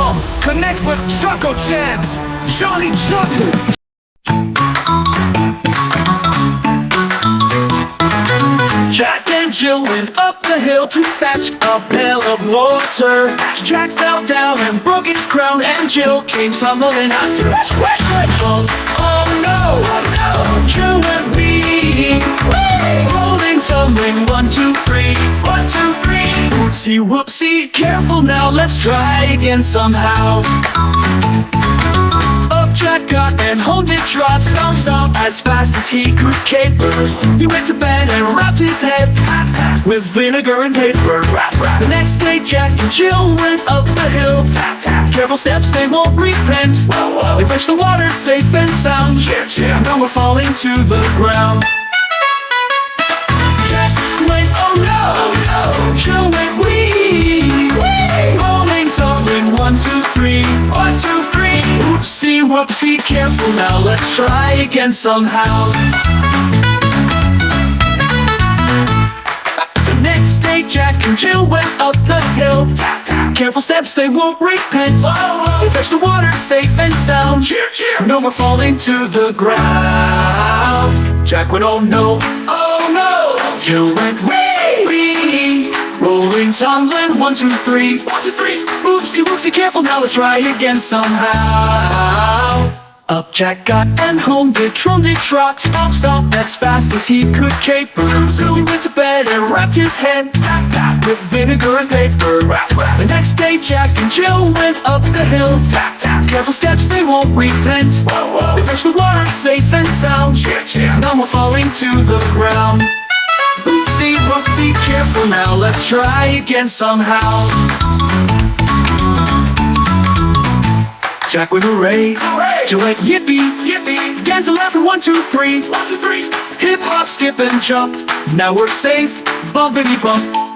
stomp. Connect with Choco Jams. Jolly Jump. Jack and Jill went up the hill to fetch a pail of water. Jack fell down and broke his crown, and Jill came tumbling after. Oh no, Jill went wee, rolling, tumbling, 1, 2, 3, 1, 2, 3. Whoopsie, whoopsie, careful now, let's try again somehow. Up Jack got and home did trot, stomp, stomp, as fast as he could caper. He went to bed and wrapped his head with vinegar and paper. The next day Jack and Jill went up the hill. Careful steps, they won't repent. They fetched the water safe and sound. No more falling to the ground. Jack went oh no, Jill went wee, rolling, tumbling, 1, 2, 3, 1, 2, 3. Whoopsie, whoopsie, careful now, let's try again somehow. The next day Jack and Jill went up the hill. Careful steps, they won't repent. They fetched the water safe and sound. No more falling to the ground. Jack went oh no, Jill went wee, rolling, tumbling, 1, 2, 3, 1, 2, 3. Whoopsie, whoopsie, careful now, let's try again somehow. Up Jack got and home did trot, stomp, stomp, as fast as he could caper. He went to bed and wrapped his head with vinegar and paper. The next day Jack and Jill went up the hill. Careful steps, they won't repent. They fetched the water safe and sound. No more falling to the ground. Oopsie, whoopsie, careful now, let's try again somehow. Jack went hooray, Jill went yippee, dance and laugh in 1, 2, 3, 1, 2, 3. Hip hop, skip and jump, now we're safe, bumpity bump.